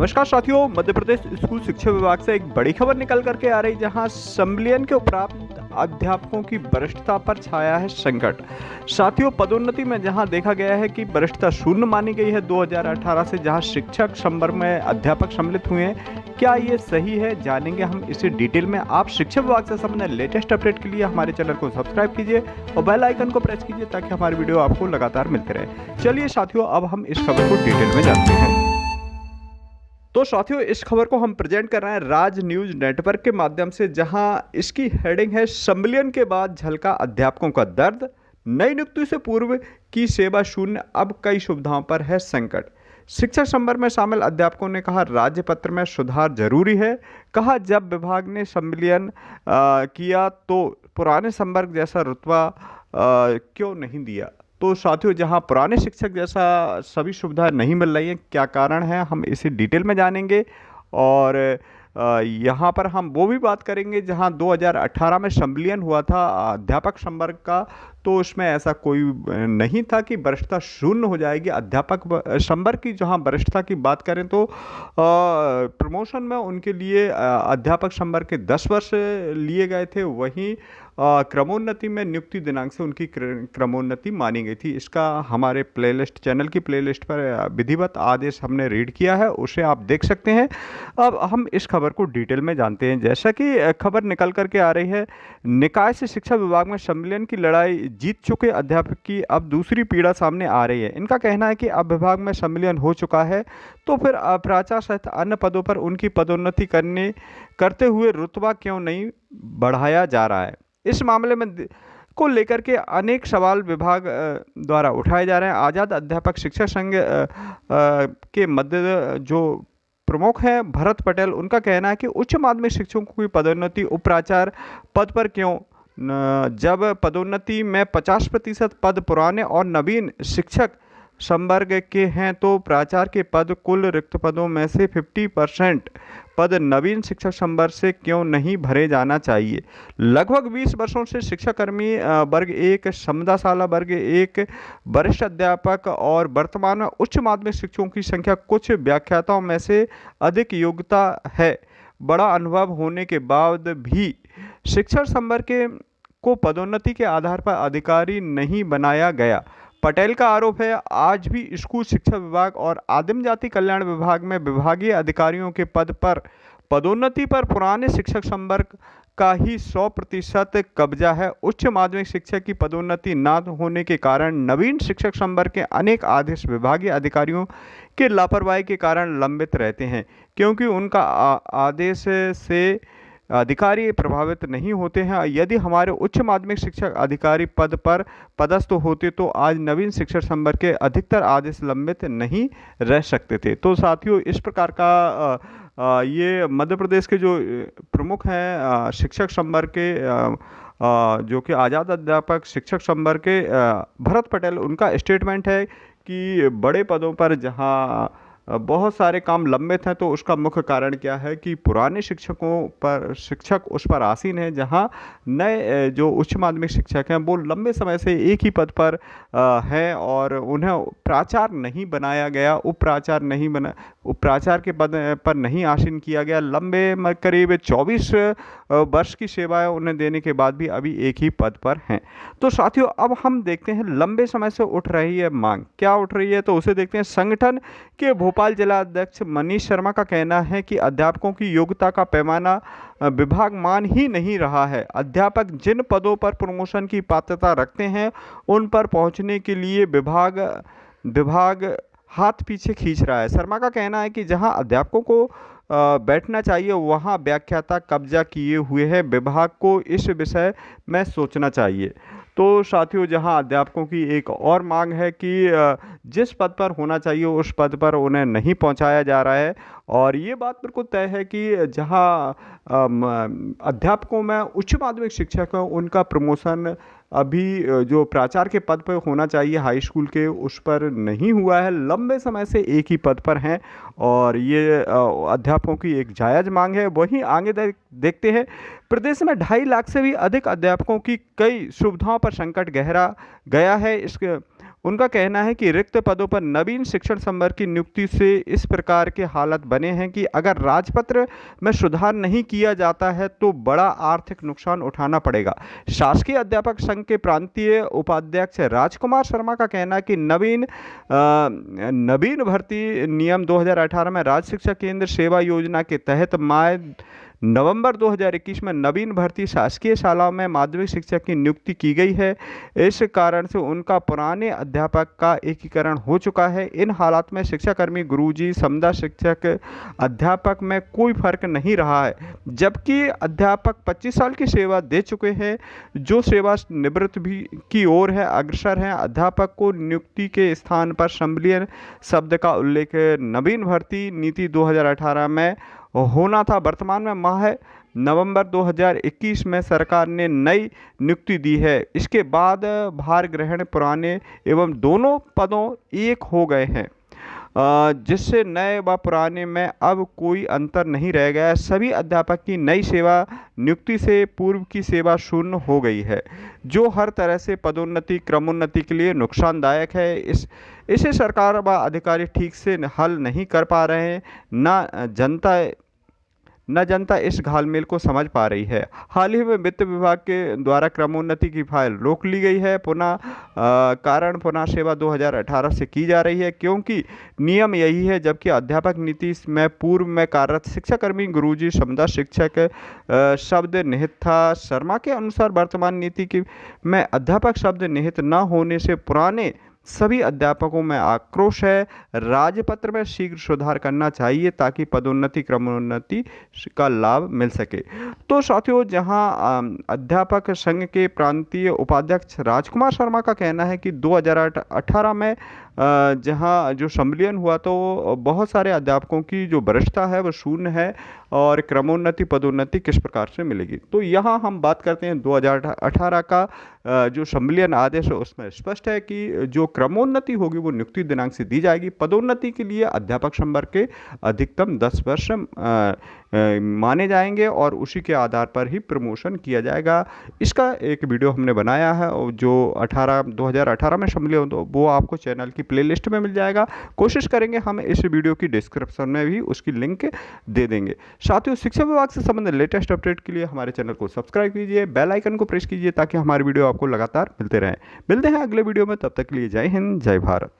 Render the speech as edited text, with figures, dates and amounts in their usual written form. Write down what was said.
नमस्कार साथियों, मध्य प्रदेश स्कूल शिक्षा विभाग से एक बड़ी खबर निकल करके आ रही, जहां संविलियन के उपरांत अध्यापकों की वरिष्ठता पर छाया है संकट। साथियों, पदोन्नति में जहां देखा गया है कि वरिष्ठता शून्य मानी गई है 2018 से, जहां शिक्षक संवर्ग में अध्यापक सम्मिलित हुए हैं। क्या ये सही है, जानेंगे हम इसे डिटेल में। आप शिक्षा विभाग से संबंधित लेटेस्ट अपडेट के लिए हमारे चैनल को सब्सक्राइब कीजिए और बेल आइकन को प्रेस कीजिए ताकि हमारी वीडियो आपको लगातार मिलते रहे। चलिए साथियों, अब हम इस खबर को डिटेल में जानते हैं। तो साथियों, इस खबर को हम प्रेजेंट कर रहे हैं राज न्यूज नेटवर्क के माध्यम से, जहां इसकी हेडिंग है संविलियन के बाद झलका अध्यापकों का दर्द, नई नियुक्ति से पूर्व की सेवा शून्य, अब कई सुविधाओं पर है संकट। शिक्षक संवर्ग में शामिल अध्यापकों ने कहा राज्य पत्र में सुधार जरूरी है। कहा जब विभाग ने संविलियन किया तो पुराने संवर्ग जैसा रुतबा क्यों नहीं दिया। तो साथियों, जहां पुराने शिक्षक जैसा सभी सुविधा नहीं मिल रही है, क्या कारण है, हम इसे डिटेल में जानेंगे। और यहाँ पर हम वो भी बात करेंगे जहां 2018 में संविलियन हुआ था अध्यापक संवर्ग का, तो उसमें ऐसा कोई नहीं था कि वरिष्ठता शून्य हो जाएगी। अध्यापक संवर्ग की जहां वरिष्ठता की बात करें तो प्रमोशन में उनके लिए अध्यापक संवर्ग के 10 वर्ष लिए गए थे, वहीं क्रमोन्नति में नियुक्ति दिनांक से उनकी क्रमोन्नति मानी गई थी। इसका हमारे प्लेलिस्ट, चैनल की प्लेलिस्ट पर विधिवत आदेश हमने रीड किया है, उसे आप देख सकते हैं। अब हम इस खबर को डिटेल में जानते हैं। जैसा कि खबर निकल करके आ रही है, निकाय से शिक्षा विभाग में संविलियन की लड़ाई जीत चुके अध्यापक की अब दूसरी पीड़ा सामने आ रही है। इनका कहना है कि अब विभाग में संविलियन हो चुका है तो फिर प्राचार्य सहित अन्य पदों पर उनकी पदोन्नति करते हुए रुतबा क्यों नहीं बढ़ाया जा रहा है। इस मामले में को लेकर के अनेक सवाल विभाग द्वारा उठाए जा रहे हैं। आज़ाद अध्यापक शिक्षक संघ के मध्य जो प्रमुख हैं भरत पटेल, उनका कहना है कि उच्च माध्यमिक शिक्षकों की पदोन्नति उपप्राचार्य पद पर क्यों, जब पदोन्नति में 50% पद पुराने और नवीन शिक्षक संवर्ग के हैं, तो प्राचार्य के पद कुल रिक्त पदों में से 50% पद नवीन शिक्षक संवर्ग से क्यों नहीं भरे जाना चाहिए। लगभग 20 वर्षों से शिक्षाकर्मी वर्ग एक, समदाशाला वर्ग एक, वरिष्ठ अध्यापक और वर्तमान में उच्च माध्यमिक शिक्षकों की संख्या कुछ व्याख्याताओं में से अधिक योग्यता है। बड़ा अनुभव होने के बाद भी शिक्षक संवर्ग को पदोन्नति के आधार पर अधिकारी नहीं बनाया गया। पटेल का आरोप है आज भी स्कूल शिक्षा विभाग और आदिम जाति कल्याण विभाग में विभागीय अधिकारियों के पद पर पदोन्नति पर पुराने शिक्षक संवर्ग का ही 100% कब्जा है। उच्च माध्यमिक शिक्षक की पदोन्नति न होने के कारण नवीन शिक्षक संवर्ग के अनेक आदेश विभागीय अधिकारियों के लापरवाही के कारण लंबित रहते हैं, क्योंकि उनका आदेश से अधिकारी प्रभावित नहीं होते हैं। यदि हमारे उच्च माध्यमिक शिक्षक अधिकारी पद पर पदस्थ होते तो आज नवीन शिक्षक संवर्ग के अधिकतर आदेश लंबित नहीं रह सकते थे। तो साथियों, इस प्रकार का ये मध्य प्रदेश के जो प्रमुख हैं शिक्षक संवर्ग के जो कि आज़ाद अध्यापक शिक्षक संवर्ग के भरत पटेल, उनका स्टेटमेंट है कि बड़े पदों पर जहां बहुत सारे काम लंबित हैं, तो उसका मुख्य कारण क्या है कि पुराने शिक्षकों पर शिक्षक उस पर आसीन है, जहां नए जो उच्च माध्यमिक शिक्षक हैं वो लंबे समय से एक ही पद पर हैं और उन्हें प्राचार्य नहीं बनाया गया, उपप्राचार्य के पद पर नहीं आसीन किया गया। लंबे करीब 24 वर्ष की सेवाएं उन्हें देने के बाद भी अभी एक ही पद पर हैं। तो साथियों, अब हम देखते हैं लंबे समय से उठ रही है मांग, क्या उठ रही है, तो उसे देखते हैं। संगठन के भोपाल जिला अध्यक्ष मनीष शर्मा का कहना है कि अध्यापकों की योग्यता का पैमाना विभाग मान ही नहीं रहा है। अध्यापक जिन पदों पर प्रमोशन की पात्रता रखते हैं उन पर पहुंचने के लिए विभाग हाथ पीछे खींच रहा है। शर्मा का कहना है कि जहां अध्यापकों को बैठना चाहिए वहां व्याख्याता कब्जा किए हुए हैं। विभाग को इस विषय में सोचना चाहिए। तो साथियों, जहां अध्यापकों की एक और मांग है कि जिस पद पर होना चाहिए उस पद पर उन्हें नहीं पहुंचाया जा रहा है, और ये बात बिल्कुल तय है कि जहां अध्यापकों में उच्च माध्यमिक शिक्षक हैं उनका प्रमोशन अभी जो प्राचार्य के पद पर होना चाहिए हाई स्कूल के, उस पर नहीं हुआ है। लंबे समय से एक ही पद पर हैं और ये अध्यापकों की एक जायज़ मांग है। वहीं आगे देखते हैं, प्रदेश में 2.5 लाख से भी अधिक अध्यापकों की कई सुविधाओं पर संकट गहरा गया है। इसके उनका कहना है कि रिक्त पदों पर नवीन शिक्षण संवर्ग की नियुक्ति से इस प्रकार के हालात बने हैं कि अगर राजपत्र में सुधार नहीं किया जाता है तो बड़ा आर्थिक नुकसान उठाना पड़ेगा। शासकीय अध्यापक संघ के प्रांतीय उपाध्यक्ष राजकुमार शर्मा का कहना है कि नवीन भर्ती नियम 2018 में राज्य शिक्षा केंद्र सेवा योजना के तहत माह नवंबर 2021 में नवीन भर्ती शासकीय शालाओं में माध्यमिक शिक्षक की नियुक्ति की गई है। इस कारण से उनका पुराने अध्यापक का एकीकरण हो चुका है। इन हालात में शिक्षाकर्मी, गुरुजी, समदा शिक्षक, अध्यापक में कोई फर्क नहीं रहा है, जबकि अध्यापक 25 साल की सेवा दे चुके हैं, जो सेवा निवृत्त भी की ओर है अग्रसर हैं। अध्यापक को नियुक्ति के स्थान पर संविलियन शब्द का उल्लेख नवीन भर्ती नीति 2018 में होना था। वर्तमान में माह नवंबर 2021 में सरकार ने नई नियुक्ति दी है। इसके बाद भार ग्रहण पुराने एवं दोनों पदों एक हो गए हैं, जिससे नए व पुराने में अब कोई अंतर नहीं रह गया है। सभी अध्यापक की नई सेवा नियुक्ति से पूर्व की सेवा शून्य हो गई है, जो हर तरह से पदोन्नति, क्रमोन्नति के लिए नुकसानदायक है। इसे सरकार व अधिकारी ठीक से हल नहीं कर पा रहे हैं, न जनता इस घालमेल को समझ पा रही है। हाल ही में वित्त विभाग के द्वारा क्रमोन्नति की फाइल रोक ली गई है। कारण पुनः सेवा 2018 से की जा रही है, क्योंकि नियम यही है, जबकि अध्यापक नीति में पूर्व में कार्यरत शिक्षाकर्मी, गुरुजी, समदा शिक्षक शब्द निहित था। शर्मा के अनुसार वर्तमान नीति की में अध्यापक शब्द निहित न होने से पुराने सभी अध्यापकों में आक्रोश है। राजपत्र में शीघ्र सुधार करना चाहिए ताकि पदोन्नति, क्रमोन्नति का लाभ मिल सके। तो साथियों, जहां अध्यापक संघ के प्रांतीय उपाध्यक्ष राजकुमार शर्मा का कहना है कि 2018 में जहां जो संविलियन हुआ तो बहुत सारे अध्यापकों की जो वरिष्ठता है वो शून्य है, और क्रमोन्नति, पदोन्नति किस प्रकार से मिलेगी। तो यहाँ हम बात करते हैं 2018 का जो संविलियन आदेश है, उसमें स्पष्ट है कि जो क्रमोन्नति होगी वो नियुक्ति दिनांक से दी जाएगी। पदोन्नति के लिए अध्यापक संवर्ग के अधिकतम 10 वर्ष माने जाएंगे और उसी के आधार पर ही प्रमोशन किया जाएगा। इसका एक वीडियो हमने बनाया है, और जो 2018 में संविलियन तो वो आपको चैनल की प्लेलिस्ट में मिल जाएगा। कोशिश करेंगे हम इस वीडियो की डिस्क्रिप्शन में भी उसकी लिंक दे देंगे। साथियों, शिक्षा विभाग से संबंधित लेटेस्ट अपडेट के लिए हमारे चैनल को सब्सक्राइब कीजिए, बेल आइकन को प्रेस कीजिए ताकि हमारे वीडियो आपको लगातार मिलते रहें। मिलते हैं अगले वीडियो में, तब तक के लिए जय हिंद, जय भारत।